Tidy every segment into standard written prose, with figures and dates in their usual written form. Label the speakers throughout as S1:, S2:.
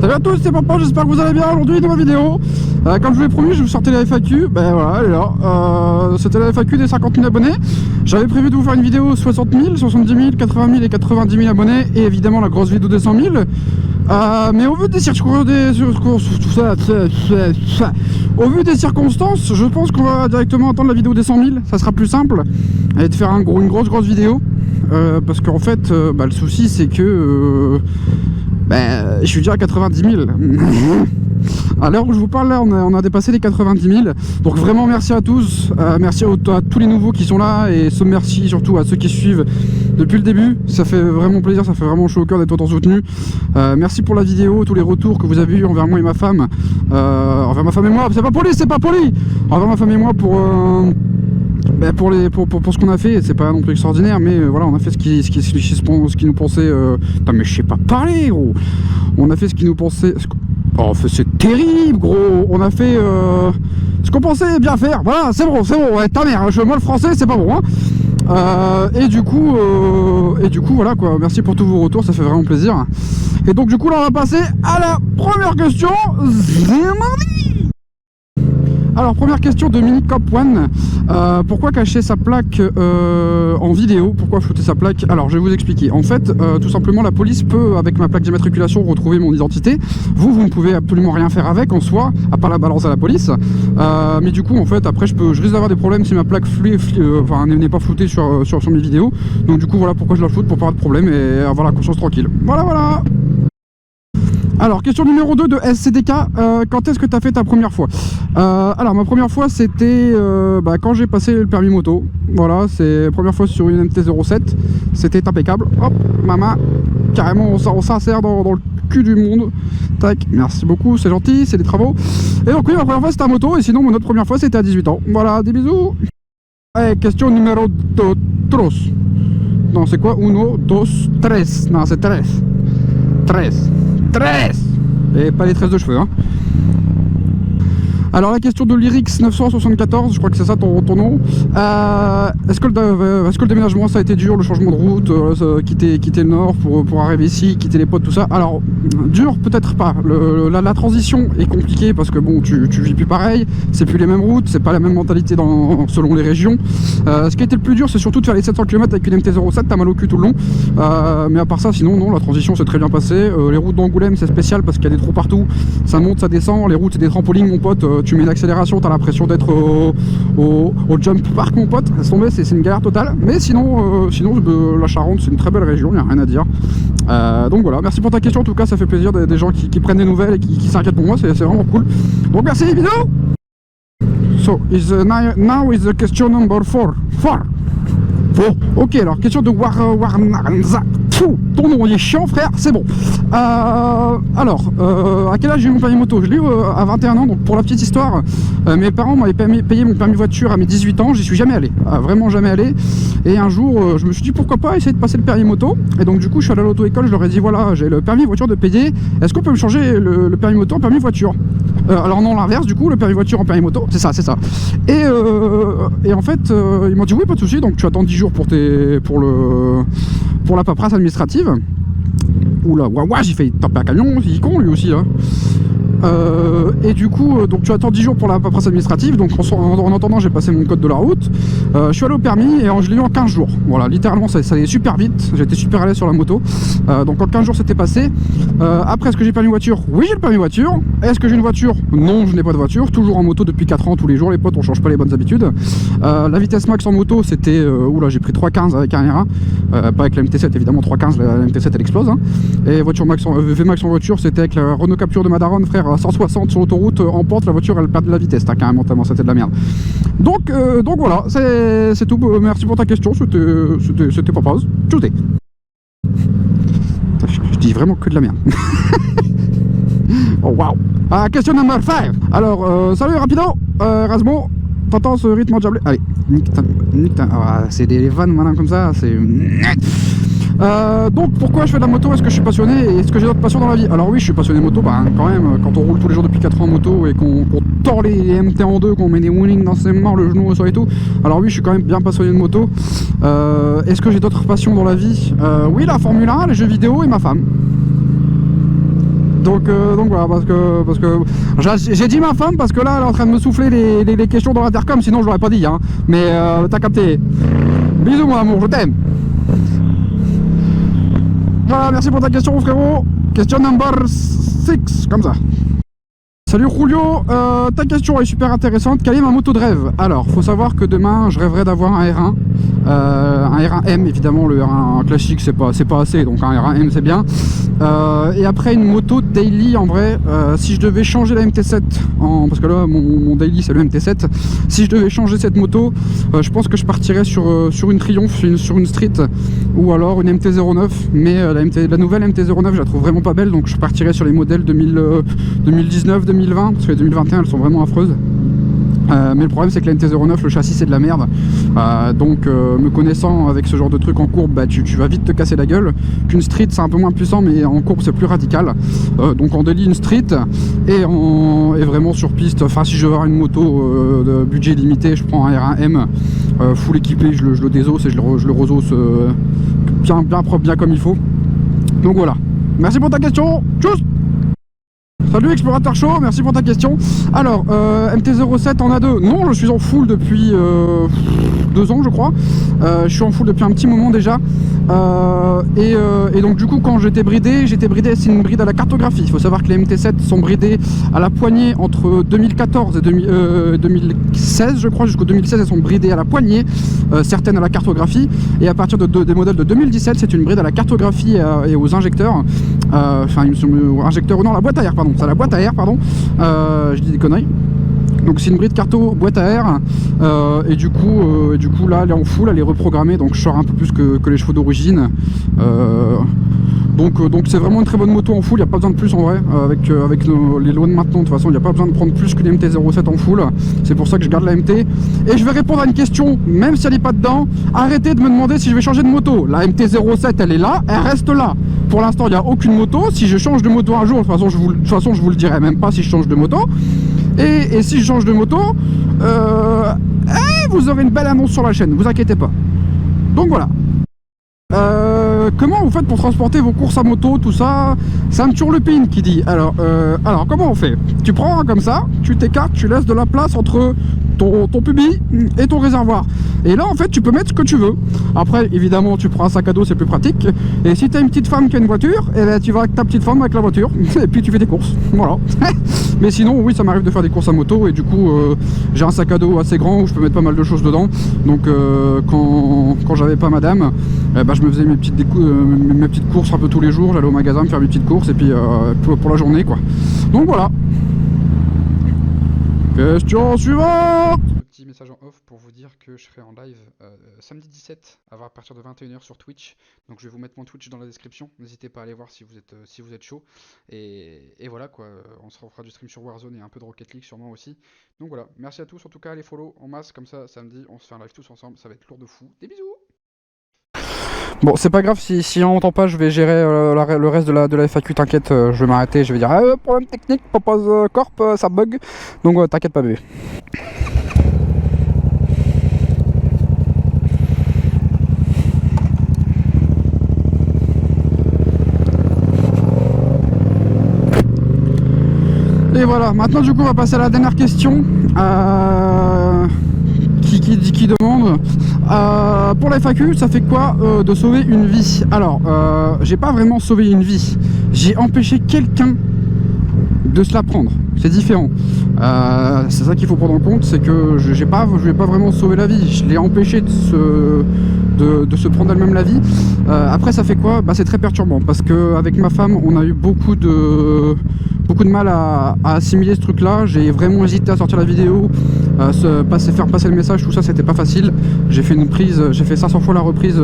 S1: Salut à tous, c'est Papa, j'espère que vous allez bien. Aujourd'hui, nouvelle vidéo. Comme je vous l'ai promis, je vous sortais la FAQ. Ben voilà, elle est là. C'était la FAQ des 50 000 abonnés. J'avais prévu de vous faire une vidéo 60 000, 70 000, 80 000 et 90 000 abonnés. Et évidemment, la grosse vidéo des 100 000. Mais au vu des circonstances, je pense qu'on va directement attendre la vidéo des 100 000. Ça sera plus simple. Et de faire une grosse vidéo. Parce qu'en fait, le souci, c'est que... je suis déjà à 90 000. À l'heure où je vous parle là, on a dépassé les 90 000. Donc vraiment merci à tous, merci à tous les nouveaux qui sont là, et merci surtout à ceux qui suivent depuis le début. Ça fait vraiment plaisir, ça fait vraiment chaud au cœur d'être autant soutenu. Merci pour la vidéo, tous les retours que vous avez eu envers moi et ma femme, envers ma femme et moi. C'est pas poli, envers ma femme et moi pour ce qu'on a fait. C'est pas non plus extraordinaire, mais voilà, on a fait ce qui nous pensait. Putain, mais je sais pas parler, gros. On a fait ce qui nous pensait. Oh, c'est terrible, gros. On a fait ce qu'on pensait bien faire. Voilà, c'est bon. Ouais, ta mère, moi le français, c'est pas bon, hein. Et du coup, voilà quoi. Merci pour tous vos retours, ça fait vraiment plaisir. Et donc, du coup, là, on va passer à la première question. Alors, première question de Minicop One. Pourquoi cacher sa plaque en vidéo? Pourquoi flouter sa plaque? Alors, je vais vous expliquer. En fait, tout simplement, la police peut, avec ma plaque d'immatriculation, retrouver mon identité. Vous ne pouvez absolument rien faire avec en soi, à part la balancer à la police. Mais du coup, en fait, après, je risque d'avoir des problèmes si ma plaque n'est pas floutée sur mes vidéos. Donc, du coup, voilà pourquoi je la floute, pour pas avoir de problème et avoir la conscience tranquille. Voilà. Alors, question numéro 2 de SCDK, quand est-ce que tu as fait ta première fois? Alors, ma première fois, c'était quand j'ai passé le permis moto. Voilà, c'est la première fois sur une MT-07. C'était impeccable. Hop, maman, carrément, on s'insère dans le cul du monde. Tac, merci beaucoup, c'est gentil, c'est des travaux. Et donc, oui, ma première fois, c'était à moto. Et sinon, mon autre première fois, c'était à 18 ans. Voilà, des bisous. Allez, question numéro 3. Non, c'est quoi? 1, 2, 3. Non, c'est 13. 13. Et pas les 13 de cheveux, hein. Alors la question de Lyrix 974, je crois que c'est ça ton nom. Est-ce que le déménagement ça a été dur, le changement de route, quitter le nord pour arriver ici, quitter les potes, tout ça? Alors dur peut-être pas. La transition est compliquée parce que bon, tu vis plus pareil, c'est plus les mêmes routes, c'est pas la même mentalité selon les régions. Ce qui a été le plus dur, c'est surtout de faire les 700 km avec une MT-07, t'as mal au cul tout le long. Mais à part ça, sinon non, la transition s'est très bien passée. Les routes d'Angoulême c'est spécial parce qu'il y a des trous partout, ça monte, ça descend, les routes c'est des trampolines mon pote. Tu mets une accélération, t'as l'impression d'être au jump park mon pote. Laisse tomber, c'est une galère totale. Mais sinon la Charente c'est une très belle région, il n'y a rien à dire. Donc voilà, merci pour ta question. En tout cas, ça fait plaisir des gens qui prennent des nouvelles et qui s'inquiètent pour moi, c'est vraiment cool. Donc merci les vidéos. So now is the question number 4. Ok, alors question de Warnarza. Ton nom il est chiant, frère, c'est bon. À quel âge j'ai eu mon permis moto? Je l'ai eu à 21 ans, donc pour la petite histoire, mes parents m'avaient payé mon permis voiture à mes 18 ans, j'y suis jamais allé, vraiment jamais allé. Et un jour, je me suis dit pourquoi pas essayer de passer le permis moto. Et donc du coup, je suis allé à l'auto-école, je leur ai dit voilà, j'ai le permis voiture de payer, est-ce qu'on peut me changer le permis moto en permis voiture? Alors non, l'inverse, du coup, le permis voiture en permis moto, c'est ça. Et en fait, ils m'ont dit oui, pas de souci, donc tu attends 10 jours pour la paperasse administrative. Oula, j'ai failli taper un camion, il est con lui aussi là. Et du coup, donc tu attends 10 jours pour la paperasse administrative. Donc en attendant, j'ai passé mon code de la route. Je suis allé au permis et je l'ai eu en 15 jours. Voilà, littéralement ça allait super vite. J'étais super à l'aise sur la moto. Donc en 15 jours c'était passé. Après, est-ce que j'ai permis voiture? Oui, j'ai le permis voiture. Est-ce que j'ai une voiture? Non, je n'ai pas de voiture. Toujours en moto depuis 4 ans, tous les jours les potes, on change pas les bonnes habitudes. La vitesse max en moto c'était... oula, j'ai pris 3,15 avec un R1. Pas avec la MT-7 évidemment, 3,15, la MT-7 elle explose, hein. Et voiture max VMAX en voiture c'était avec la Renault Capture de ma daronne, frère, à 160 sur l'autoroute, en pente, la voiture elle perd de la vitesse, carrément, tellement c'était de la merde. Donc voilà, c'est tout. Merci pour ta question, c'était pas pause. Tchouté. Je dis vraiment que de la merde. Oh waouh. Question number 5. Alors, salut rapido, Rasmo, t'entends ce rythme en diablé? Allez, nique ta... c'est des vannes maintenant comme ça, c'est... Donc pourquoi je fais de la moto? Est-ce que je suis passionné et est-ce que j'ai d'autres passions dans la vie? Alors oui, je suis passionné moto, quand même, quand on roule tous les jours depuis 4 ans en moto et qu'on tord les MT en deux, qu'on met des wheelings dans ses morts, le genou au sol et tout. Alors oui, je suis quand même bien passionné de moto. Est-ce que j'ai d'autres passions dans la vie? Oui, la Formule 1, les jeux vidéo et ma femme. Donc voilà, parce que j'ai dit ma femme parce que là elle est en train de me souffler les questions dans l'intercom, sinon je l'aurais pas dit, hein. Mais t'as capté. Bisous mon amour, je t'aime. Voilà, merci pour ta question frérot. Question number 6, comme ça. Salut Julio, ta question est super intéressante. Quelle est ma moto de rêve? Alors, faut savoir que demain, je rêverais d'avoir un R1. Un R1M, évidemment, le R1 classique, c'est pas assez, donc un R1M, c'est bien. Et après, une moto daily, en vrai, si je devais changer la MT7, parce que là, mon daily, c'est le MT7. Si je devais changer cette moto, je pense que je partirais sur une Triumph, sur une Street, ou alors une MT-09. Mais la nouvelle MT-09, je la trouve vraiment pas belle, donc je partirais sur les modèles 2019, 2020, parce que les 2021 elles sont vraiment affreuses. Mais le problème c'est que la MT-09, le châssis c'est de la merde, donc me connaissant avec ce genre de truc en courbe, bah, tu vas vite te casser la gueule. Qu'une street c'est un peu moins puissant, mais en courbe c'est plus radical. Donc en daily une street et vraiment sur piste, enfin si je veux avoir une moto de budget limité, je prends un R1M full équipé, je le désosse et je le resosse bien propre, bien comme il faut. Donc voilà, merci pour ta question. Tchuss. Salut Explorateur Show, merci pour ta question. Alors, MT-07 en A2, non, je suis en full depuis 2 ans je crois. Je suis en full depuis un petit moment déjà. Et donc du coup quand j'étais bridé, c'est une bride à la cartographie. Il faut savoir que les MT-7 sont bridés à la poignée entre 2014 et 2016 je crois, jusqu'au 2016 elles sont bridées à la poignée, certaines à la cartographie. Et à partir des modèles de 2017 c'est une bride à la cartographie et aux injecteurs. Enfin injecteurs, non, la boîte à air pardon, c'est la boîte à air pardon, je dis des conneries. Donc c'est une bride carto boîte à air et du coup là elle est en full, elle est reprogrammée, donc je sors un peu plus que les chevaux d'origine. Donc c'est vraiment une très bonne moto en full, il n'y a pas besoin de plus en vrai, avec les lois de maintenant de toute façon il n'y a pas besoin de prendre plus qu'une MT-07 en full, c'est pour ça que je garde la MT. Et je vais répondre à une question, même si elle n'est pas dedans, arrêtez de me demander si je vais changer de moto. La MT-07 elle est là, elle reste là. Pour l'instant il n'y a aucune moto, si je change de moto un jour, de toute façon je vous le dirai même pas si je change de moto. Et si je change de moto, vous aurez une belle annonce sur la chaîne, vous inquiétez pas. Donc voilà. Comment vous faites pour transporter vos courses à moto, tout ça? C'est un turlupine qui dit. Alors comment on fait? Tu prends comme ça, tu t'écartes, tu laisses de la place entre ton pubis et ton réservoir. Et là en fait tu peux mettre ce que tu veux. Après évidemment tu prends un sac à dos, c'est plus pratique. Et si tu as une petite femme qui a une voiture, et ben, tu vas avec ta petite femme avec la voiture et puis tu fais des courses. Voilà. Mais sinon oui ça m'arrive de faire des courses à moto et du coup j'ai un sac à dos assez grand où je peux mettre pas mal de choses dedans. Donc quand j'avais pas madame, bah, je me faisais mes petites courses un peu tous les jours, j'allais au magasin me faire mes petites courses et puis pour la journée quoi. Donc voilà. Question suivante. Petit message en off pour vous dire que je serai en live samedi 17 à partir de 21 h sur Twitch. Donc je vais vous mettre mon Twitch dans la description. N'hésitez pas à aller voir si vous êtes chaud. Et voilà quoi, on se refera du stream sur Warzone et un peu de Rocket League sûrement aussi. Donc voilà, merci à tous en tout cas, les follow en masse comme ça samedi, on se fait un live tous ensemble, ça va être lourd de fou. Des bisous. Bon, c'est pas grave si on m'entend pas, je vais gérer le reste de la FAQ, t'inquiète, je vais m'arrêter, je vais dire problème technique, propose corp, ça bug. Donc t'inquiète pas bébé. Et voilà, maintenant du coup on va passer à la dernière question qui demande pour la FAQ, ça fait quoi de sauver une vie? Alors j'ai pas vraiment sauvé une vie, j'ai empêché quelqu'un de se la prendre, c'est différent. C'est ça qu'il faut prendre en compte, c'est que je vais pas vraiment sauver la vie, je l'ai empêché de se prendre elle-même la vie. Après ça fait quoi? Bah, c'est très perturbant parce que avec ma femme on a eu beaucoup de mal à assimiler ce truc là. J'ai vraiment hésité à sortir la vidéo, faire passer le message, tout ça c'était pas facile. J'ai fait 500 fois la reprise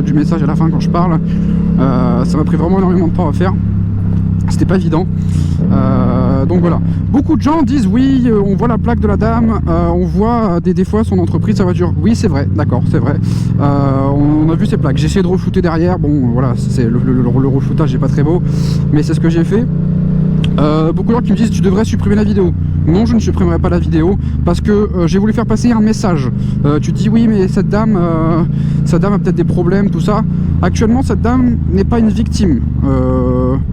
S1: du message à la fin quand je parle. Ça m'a pris vraiment énormément de temps à faire, c'était pas évident. Donc voilà, beaucoup de gens disent oui, on voit la plaque de la dame, on voit des fois son entreprise, sa voiture. Oui c'est vrai, d'accord, c'est vrai, on a vu ces plaques. J'ai essayé de reflouter derrière, bon voilà, c'est le refloutage n'est pas très beau, mais c'est ce que j'ai fait. Beaucoup de gens qui me disent tu devrais supprimer la vidéo. non, je ne supprimerai pas la vidéo parce que j'ai voulu faire passer un message. Tu dis oui, mais cette dame a peut-être des problèmes, tout ça. Actuellement, cette dame n'est pas une victime.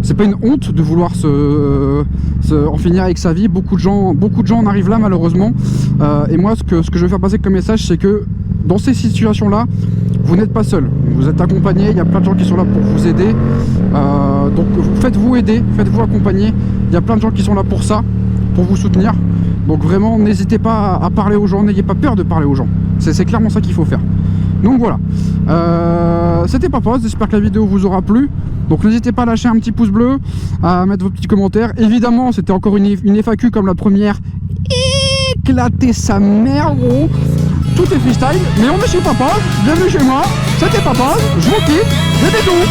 S1: C'est pas une honte de vouloir en finir avec sa vie. Beaucoup de gens en arrivent là, malheureusement. Et moi, ce que je veux faire passer comme message, c'est que dans ces situations-là, vous n'êtes pas seul. Vous êtes accompagné. Il y a plein de gens qui sont là pour vous aider. Donc, faites-vous aider, faites-vous accompagner. Il y a plein de gens qui sont là pour ça, pour vous soutenir. Donc vraiment, n'hésitez pas à parler aux gens. N'ayez pas peur de parler aux gens. C'est clairement ça qu'il faut faire. Donc voilà, c'était Papa, j'espère que la vidéo vous aura plu. Donc n'hésitez pas à lâcher un petit pouce bleu, à mettre vos petits commentaires. Évidemment, c'était encore une FAQ comme la première. Éclater sa mère, gros. Tout est freestyle, mais on est chez Papa. Bienvenue chez moi, c'était Papa, je vous kiffe, des bisous.